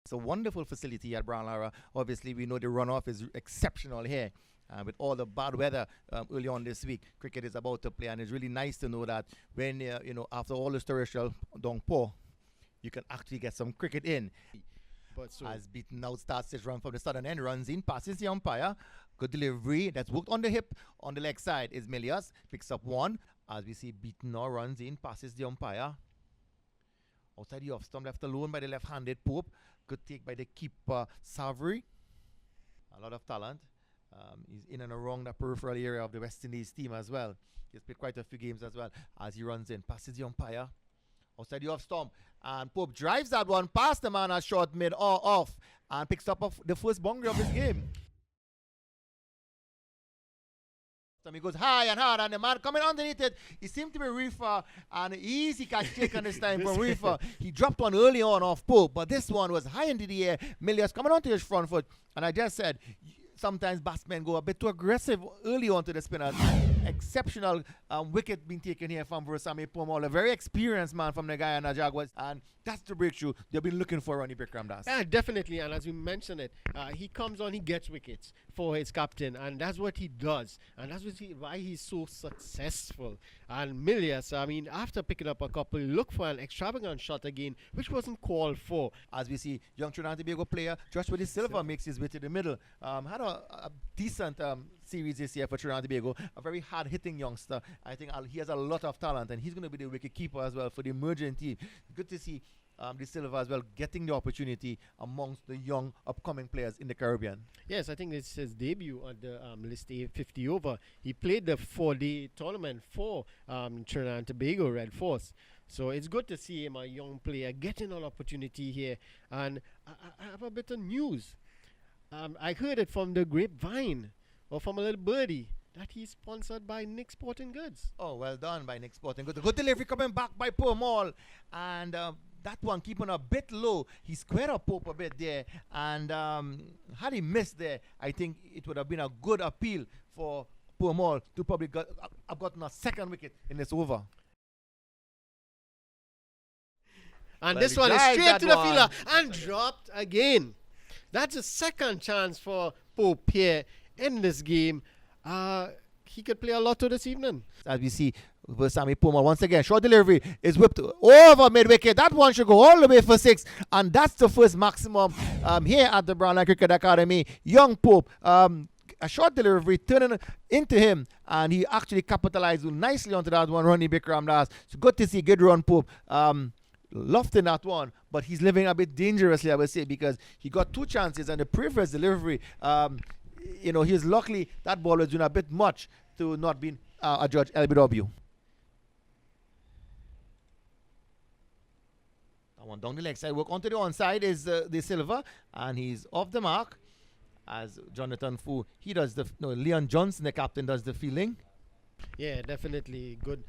It's a wonderful facility at Brown Lara. Obviously, we know the runoff is exceptional here. With all the bad weather early on this week, cricket is about to play, and it's really nice to know that when after all the terrestrial downpour, you can actually get some cricket in. But as beaten out starts his run from the southern end, runs in, passes the umpire. Good delivery. That's worked on the hip. On the leg side is Milius. Picks up one. As we see, beaten now runs in, passes the umpire. Outside the off stump, left alone by the left-handed Pope. Good take by the keeper, Savory. A lot of talent. He's in and around the peripheral area of the West Indies team as well. He's played quite a few games as well. As he runs in, passes the umpire. Outside the off stump. And Pope drives that one past the man, a short mid or off. And picks up the first boundary of his game. So he goes high and hard, and the man coming underneath it, he seemed to be Reefer, and easy catch taken this time from Reefer. He dropped one early on off Pope, but this one was high into the air. Milius coming onto his front foot, and I just said, sometimes batsmen go a bit too aggressive early on to the spinners. Exceptional wicket being taken here from Versame Pomal, a very experienced man from the Guyana Jaguars, and that's the breakthrough they've been looking for, Ronnie Bikram. Yeah, definitely, and as we mentioned it, he comes on, he gets wickets for his captain, and that's what he does, and that's why he's so successful. And Milius, I mean, after picking up a couple, look for an extravagant shot again, which wasn't called for. As we see, young Trinidad and Tobago player Joshua De Silva makes his way to the middle. Had a decent series this year for Trinidad and Tobago. A very hard-hitting youngster. I think he has a lot of talent, and he's going to be the wicket keeper as well for the emerging team. Good to see De Silva as well getting the opportunity amongst the young upcoming players in the Caribbean. Yes, I think it's his debut at the List A 50 over. He played the 4-day tournament for Trinidad and Tobago Red Force. So it's good to see him, a young player, getting an opportunity here. And I have a bit of news. I heard it from the grapevine, or from a little birdie, that he's sponsored by Nick Sporting Goods. Oh, well done by Nick Sporting Goods. Good delivery coming back by Pomal. And that one keeping a bit low. He squared up Pope a bit there. And had he missed there, I think it would have been a good appeal for Pomal to probably have gotten a second wicket in this over. And well, this one is straight to the fielder and dropped again. That's a second chance for Pope here in this game. He could play a lot this evening. As we see, Sammy Pomal once again, short delivery is whipped over mid-wicket. That one should go all the way for 6, and that's the first maximum here at the Brownline Cricket Academy. Young Pope, a short delivery turning into him, and he actually capitalized nicely onto that one, Ronnie Bikram Das. So good to see, good run, Pope. Lofting that one, but he's living a bit dangerously, I would say, because he got 2 chances, and the previous delivery, he was luckily that ball was doing a bit much to not be adjudged LBW. That one down the leg side, work onto the onside is De Silva, and he's off the mark as Jonathan Fu. He does Leon Johnson, the captain, does the fielding. Yeah, definitely good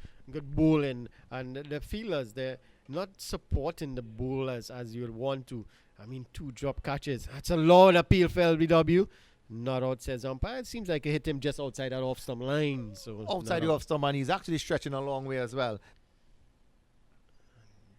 bowling, and the fielders, they're not supporting the bowlers as you'd want to. I mean, 2 drop catches. That's a long appeal for LBW. Not out, says umpire. It seems like it hit him just outside that off-stump line. So outside the off-stump, and he's actually stretching a long way as well.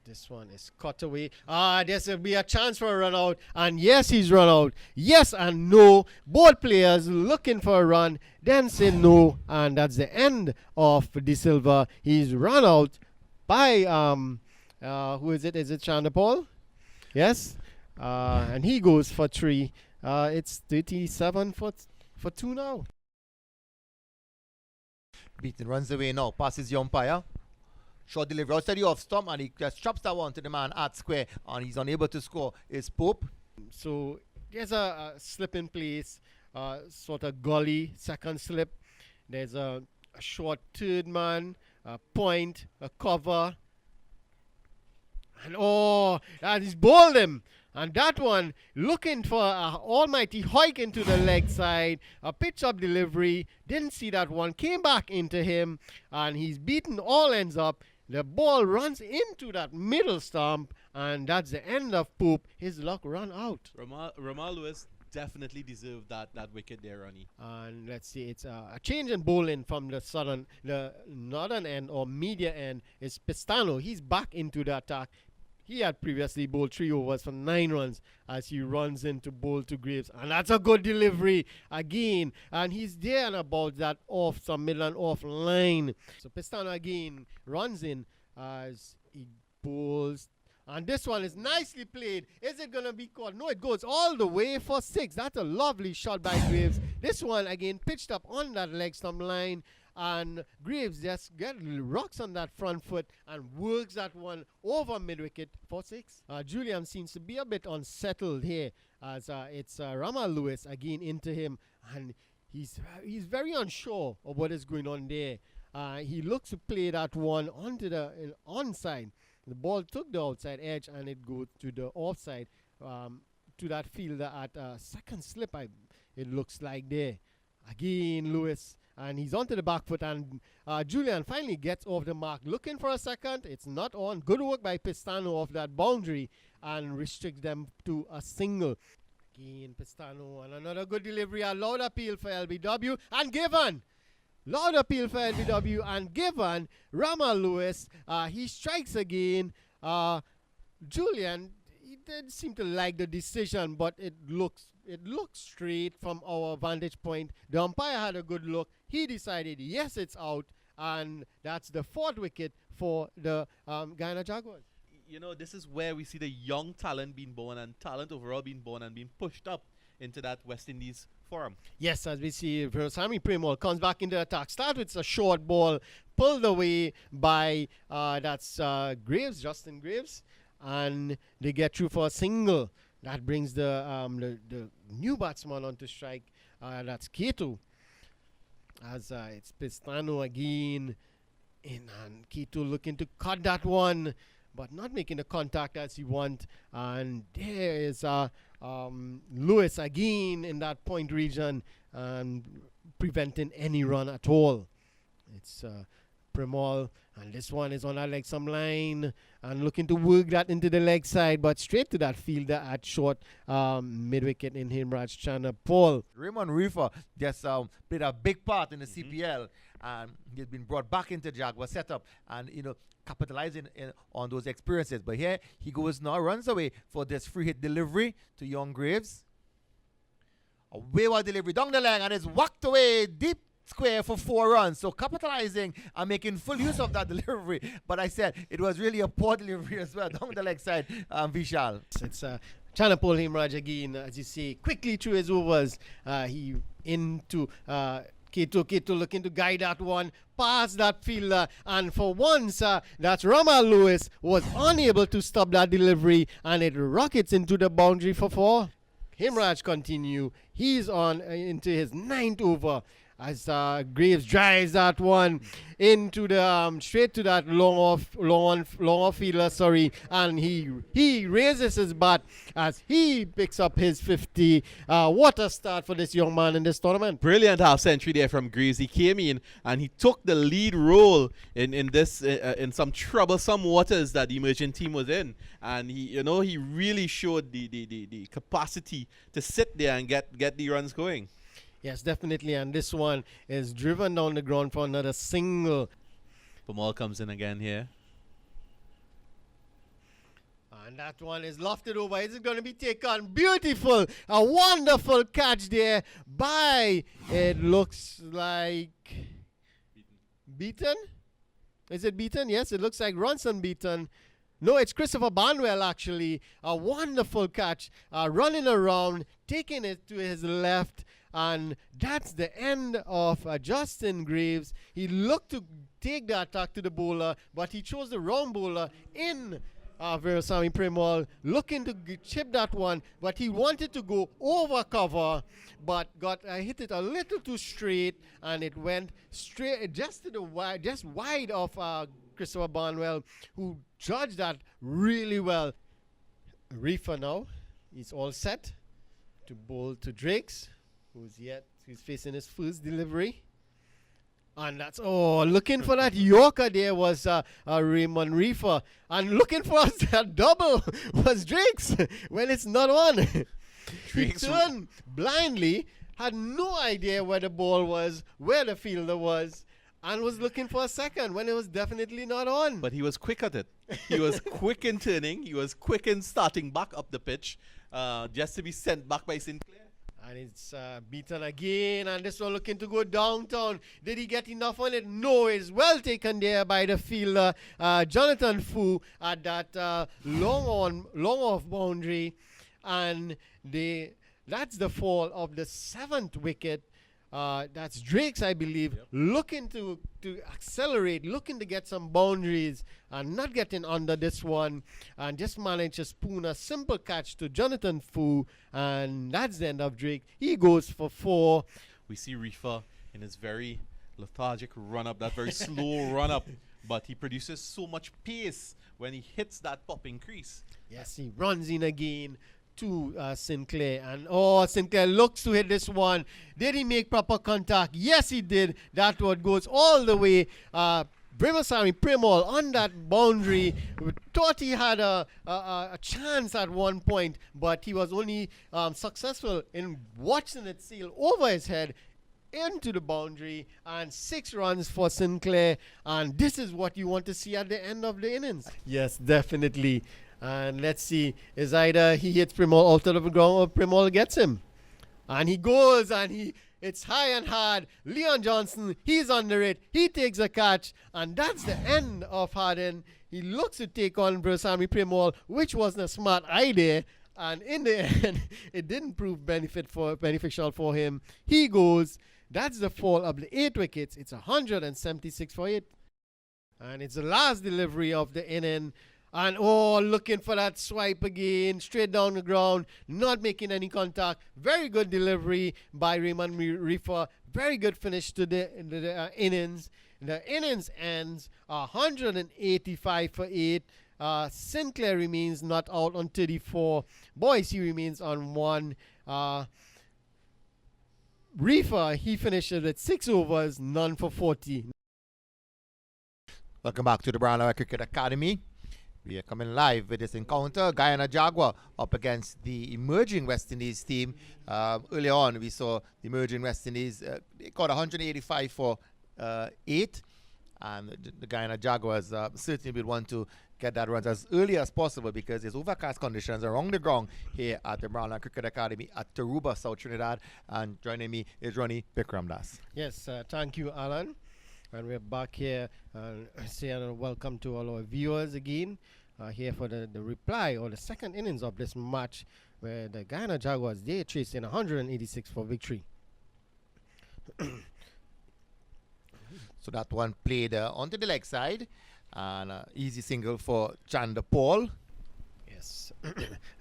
This one is cut away. There's will be a chance for a run out. And yes, he's run out. Yes and no. Both players looking for a run, then say no. And that's the end of De Silva. He's run out by, who is it? Is it Chandapal? Yes. And he goes for 3. It's 37 for 2 now. Beaton runs away now. Passes the umpire. Short delivery outside the off stump, and he just chops that one to the man at square, and he's unable to score. Is Pope. So there's a slip in place, sort of gully, second slip. There's a short third man, a point, a cover. And he's bowled him. And that one, looking for an almighty hike into the leg side, a pitch-up delivery, didn't see that one, came back into him, and he's beaten all ends up. The ball runs into that middle stump, and that's the end of Pope. His luck run out. Ramal Lewis definitely deserved that wicket there, Ronnie. And let's see, it's a change in bowling from the northern end or media end is Pistano. He's back into the attack. He had previously bowled 3 overs for 9 runs as he runs into bowl to Graves. And that's a good delivery again. And he's there and about that off, some middle and off line. So Pistano again runs in as he bowls. And this one is nicely played. Is it going to be caught? No, it goes all the way for 6. That's a lovely shot by Graves. This one again pitched up on that leg stump line. And Graves just rocks on that front foot and works that one over mid-wicket for 6. Julian seems to be a bit unsettled here as it's Rama Lewis again into him. And he's very unsure of what is going on there. He looks to play that one onto the onside. The ball took the outside edge and it goes to the offside to that fielder at second slip, it looks like there. Again, Lewis. And he's onto the back foot, and Julian finally gets off the mark. Looking for a second. It's not on. Good work by Pistano off that boundary and restricts them to a single. Again, Pistano and another good delivery. A loud appeal for LBW and given. Loud appeal for LBW and given. Rama Lewis, he strikes again. Julian, he did seem to like the decision, but it looks straight from our vantage point. The umpire had a good look. He decided, yes, it's out. And that's the 4th wicket for the Guyana Jaguars. You know, this is where we see the young talent being born and talent overall being born and being pushed up into that West Indies forum. Yes, as we see, Sami Premal comes back into attack. Start with a short ball, pulled away by Graves, Justin Graves. And they get through for a single. That brings the new batsman onto strike. That's Keto. As it's Pistano again. And Keto looking to cut that one, but not making the contact as he wants. And there is Lewis again in that point region and preventing any run at all. It's Premal. And this one is on that leg some line and looking to work that into the leg side, but straight to that fielder at short mid-wicket in Himraj Chana Paul. Raymond Reefer just played a big part in the CPL, and he's been brought back into Jaguar setup and, capitalizing on those experiences. But here he goes now, runs away for this free hit delivery to Young Graves. A wayward delivery down the leg and it's whacked away deep square for 4 runs. So capitalizing and making full use of that delivery. But I said it was really a poor delivery as well down the leg side, Vishal. It's Chana Paul Himraj again, as you see, quickly through his overs. He into Keto looking to guide that one past that fielder, and for once that's Rama Lewis was unable to stop that delivery, and it rockets into the boundary for 4. Himraj continue. He's on into his 9th over as Graves drives that one into the straight to that long off fielder, and he raises his bat as he picks up his 50. What a start for this young man in this tournament. Brilliant half century there from Graves. He came in and he took the lead role in this in some troublesome waters that the emerging team was in, and he really showed the capacity to sit there and get the runs going. Yes, definitely, and this one is driven down the ground for another single. Pamal comes in again here. And that one is lofted over. Is it going to be taken? Beautiful. A wonderful catch there by, it looks like, Beaton? Is it Beaton? Yes, it looks like Ronson Beaton. No, it's Christopher Barnwell, actually. A wonderful catch. Running around, taking it to his left. And that's the end of Justin Graves. He looked to take the attack to the bowler, but he chose the wrong bowler in Veerasamy Premal, looking to chip that one, but he wanted to go over cover, but hit it a little too straight, and it went straight just wide of Christopher Barnwell, who judged that really well. Reefer now, he's all set to bowl to Drakes, who's facing his first delivery. And that's, looking for that Yorker there was Raymond Reefer. And looking for that double was Drakes when it's not on. He turned blindly, had no idea where the ball was, where the fielder was. and was looking for a second when it was definitely not on. But he was quick at it. He was quick in turning. He was quick in starting back up the pitch, just to be sent back by Sinclair. And it's beaten again, and this one looking to go downtown. Did he get enough on it? No, it's well taken there by the fielder, Jonathan Fu, at that long off boundary. And that's the fall of the 7th wicket. That's Drake's, I believe, looking to accelerate, looking to get some boundaries, and not getting under this one, and just managed to spoon a simple catch to Jonathan Fu, and that's the end of Drake. He goes for 4. We see Reefer in his very lethargic run-up, that very slow run-up, but he produces so much pace when he hits that popping crease. Yes, he runs in again to Sinclair, and Sinclair looks to hit this one. Did he make proper contact? Yes, he did. That one goes all the way. Brimasami Primol on that boundary. Thought he had a chance at one point, but he was only successful in watching it sail over his head into the boundary, and 6 runs for Sinclair. And this is what you want to see at the end of the innings. Yes, definitely. And let's see, is either he hits Primol out of the ground or Primol gets him. And he goes, and it's high and hard. Leon Johnson, he's under it. He takes a catch, and that's the end of Harden. He looks to take on Brimasami Primol, which wasn't a smart idea. And in the end, it didn't prove beneficial for him. He goes. That's the fall of the 8 wickets. It's 176 for 8. And it's the last delivery of the inning. And looking for that swipe again, straight down the ground, not making any contact. Very good delivery by Raymond Reefer. Very good finish to the innings. The innings ends 185 for 8. Sinclair remains not out on 34. Boise remains on 1. Reefer, he finishes with 6 overs, none for 40. Welcome back to the Brown Laura Cricket Academy. We are coming live with this encounter. Guyana Jaguar up against the emerging West Indies team. Early on, we saw the emerging West Indies. They got 185 for 8. And the Guyana Jaguars certainly will want to get that run as early as possible, because there's overcast conditions around the ground here at the Brown Laura Cricket Academy at Taruba, South Trinidad. And joining me is Ronnie Bikramdas. Yes, thank you, Alan. And we're back here, saying welcome to all our viewers again, here for the reply or the second innings of this match, where the Guyana Jaguars, they chased in 186 for victory. So that one played onto the leg side, and easy single for Chanda Paul. Yes,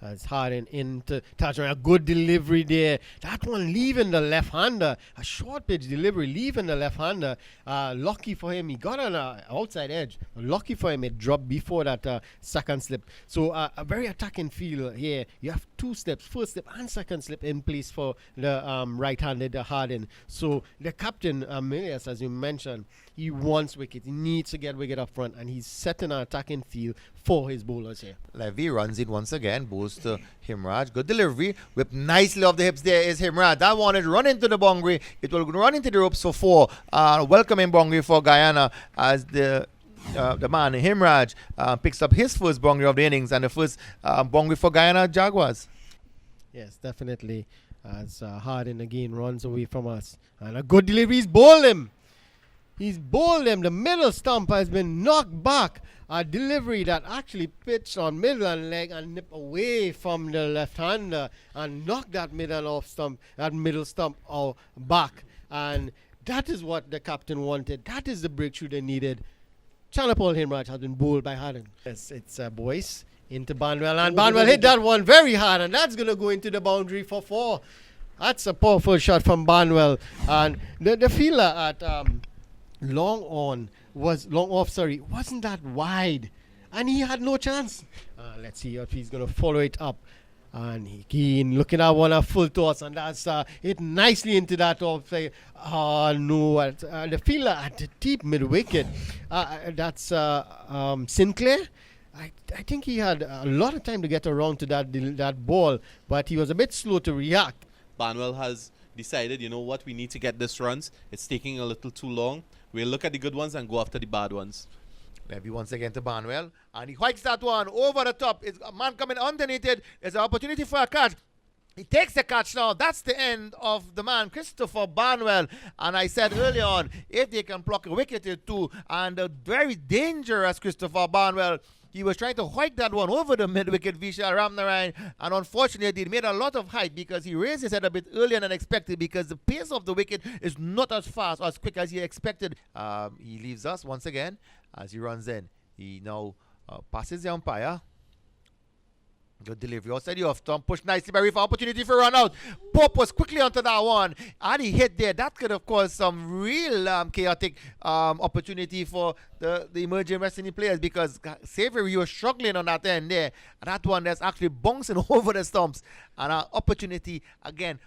it's hard into touchdown. A good delivery there. That one leaving the left-hander. A short pitch delivery leaving the left-hander. Lucky for him, he got on an outside edge. Lucky for him, it dropped before that second slip. So a very attacking field here. You have 2 steps, first slip and second slip in place for the right-handed Harden. So the captain, Milias, as you mentioned, he wants wicket. He needs to get wicket up front, and he's setting an attacking field for his bowlers here. Levy runs it once again, bowls to Himraj. Good delivery. Whip nicely off the hips there is Himraj. That one is run into the boundary. It will run into the ropes for 4. Welcoming boundary for Guyana as the man Himraj picks up his first boundary of the innings, and the first boundary for Guyana Jaguars. Yes, definitely. As Harden again runs away from us. And a good delivery. He's bowled him. He's bowled him. The middle stump has been knocked back. A delivery that actually pitched on middle and leg and nipped away from the left-hander and knocked that middle stump back. And that is what the captain wanted. That is the breakthrough they needed. Chanapal Himraj has been bowled by Harden. Yes, it's Boyce into Barnwell. And Barnwell hit that one very hard, and that's going to go into the boundary for 4. That's a powerful shot from Barnwell. And the fielder at long off, wasn't that wide, and he had no chance. Let's see if he's going to follow it up. And he looking at one of full toss, and that's it nicely into that off. No, the fielder at the deep mid wicket. That's Sinclair. I think he had a lot of time to get around to that ball, but he was a bit slow to react. Barnwell has decided, you know what, we need to get this runs. It's taking a little too long. We'll look at the good ones and go after the bad ones. Levy once again to Barnwell, and he hikes that one over the top. It's a man coming underneath it. There's an opportunity for a catch. He takes the catch now. That's the end of the man, Christopher Barnwell. And I said earlier on, if they can pluck a wicket or two, and a very dangerous Christopher Barnwell, he was trying to hike that one over the mid-wicket, Vishal Ramnarayan, and unfortunately, he made a lot of height because he raised his head a bit earlier than expected because the pace of the wicket is not as fast, as quick as he expected. He leaves us once again as he runs in. He now passes the umpire. Good delivery outside the off stump, pushed nicely by Reef, opportunity for run out. Pope was quickly onto that one, and he hit there. That could have caused some real chaotic opportunity for the emerging West Indian players because Savory was struggling on that end there. And that one that's actually bouncing over the stumps. And an opportunity, again,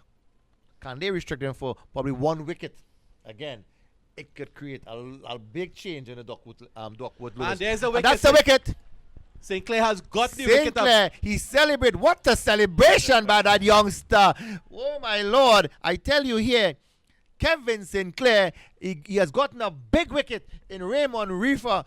can they restrict them for probably one wicket? Again, it could create a big change in the Duckwood Lewis. And there's a wicket. And that's the wicket. St. Clair has got the wicket up. Sinclair, he celebrated. What a celebration by that youngster. Oh, my Lord. I tell you here, Kevin Sinclair, he has gotten a big wicket in Raymond Reefer.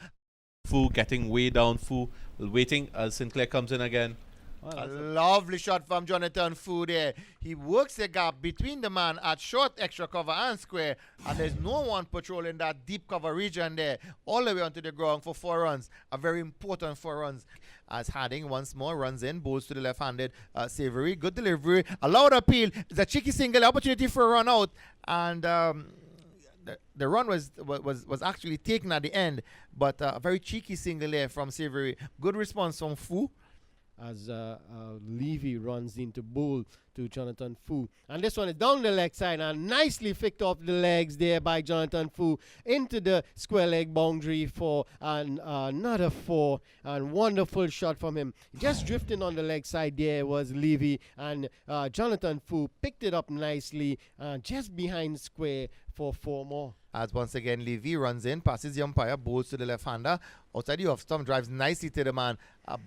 Fu getting way down. Fu waiting as Sinclair comes in again. A lovely shot from Jonathan Fu there. He works the gap between the man at short extra cover and square, and there's no one patrolling that deep cover region there, all the way onto the ground for 4 runs. A very important 4 runs. As Harding once more runs in, bowls to the left-handed Savory. Good delivery. A loud appeal. It's a cheeky single, opportunity for a run out, and the run was actually taken at the end, but a very cheeky single there from Savory. Good response from Fu. As Levy runs into bowl to Jonathan Fu. And this one is down the leg side and nicely flicked off the legs there by Jonathan Fu into the square leg boundary for another 4. And wonderful shot from him. Just drifting on the leg side there was Levy, and Jonathan Fu picked it up nicely just behind square for 4 more. As once again, Levy runs in, passes the umpire, bowls to the left-hander. Outside the off-stump, drives nicely to the man,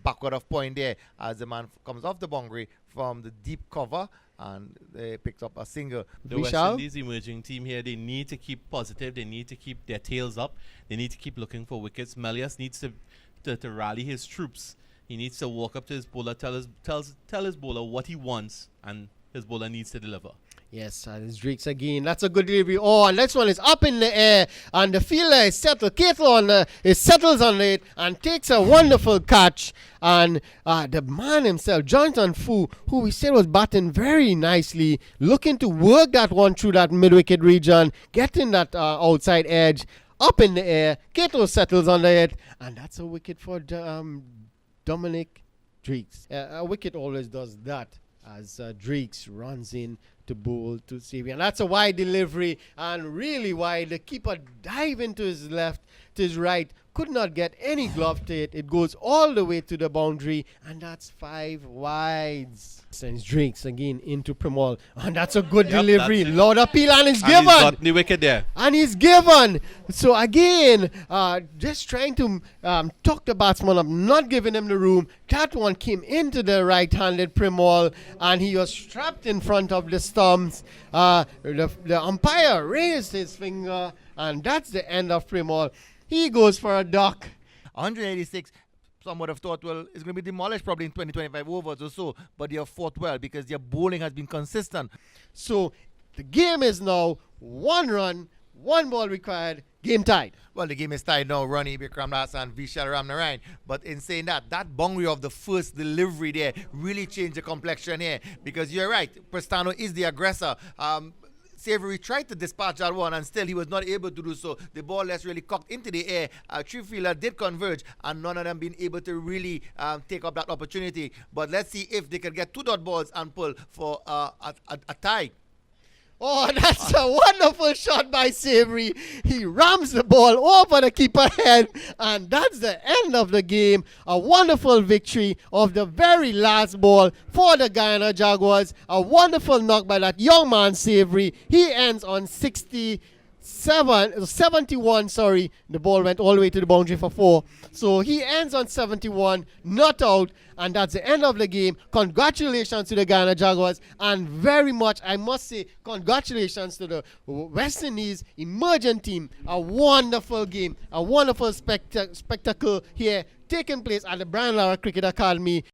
backward of point there, as the man comes off the boundary from the deep cover, and they picked up a single. The West Indies emerging team here, they need to keep positive. They need to keep their tails up. They need to keep looking for wickets. Melias needs to rally his troops. He needs to walk up to his bowler, tell his bowler what he wants, and his bowler needs to deliver. Yes, and it's Drakes again. That's a good delivery. Oh, and this one is up in the air, and the fielder is settled. Cato settles on it and takes a wonderful catch. And the man himself, Jonathan Fu, who we said was batting very nicely, looking to work that one through that mid-wicket region, getting that outside edge up in the air. Cato settles on it, and that's a wicket for Dominic Drakes. A wicket always does that, as Drakes runs in to bowl to Savory. And that's a wide delivery, and really wide. The keeper dive into his left, to his right. Could not get any glove to it. It goes all the way to the boundary, and that's 5 wides. Sends Drakes again into Primol, and that's a good delivery. Lord appeal, and it's given. He's got the wicket there. And he's given. So again, just trying to talk the batsman up, not giving him the room. That one came into the right-handed Primol, and he was trapped in front of the stumps. The umpire raised his finger, and that's the end of Primol. He goes for a duck. 186. Some would have thought, well, it's going to be demolished probably in 20-25 overs or so, but they have fought well because their bowling has been consistent. So the game is now 1 run, 1 ball required, game tied. Well, the game is tied now, Ronnie Bikram Das and Vishal Ramnarayan. But in saying that boundary of the first delivery there really changed the complexion here, because you're right, Prestano is the aggressor. Savory tried to dispatch that one, and still he was not able to do so. The ball less really cocked into the air. Three fielder did converge, and none of them been able to really take up that opportunity. But let's see if they can get 2 dot balls and pull for a tie. Oh, that's a wonderful shot by Savory. He rams the ball over the keeper head, and that's the end of the game. A wonderful victory of the very last ball for the Guyana Jaguars. A wonderful knock by that young man, Savory. He ends on 60 71, sorry, the ball went all the way to the boundary for 4. So he ends on 71, not out, and that's the end of the game. Congratulations to the Guyana Jaguars, and very much, I must say, congratulations to the West Indies emerging team. A wonderful game, a wonderful spectacle here taking place at the Brian Lara Cricket Academy.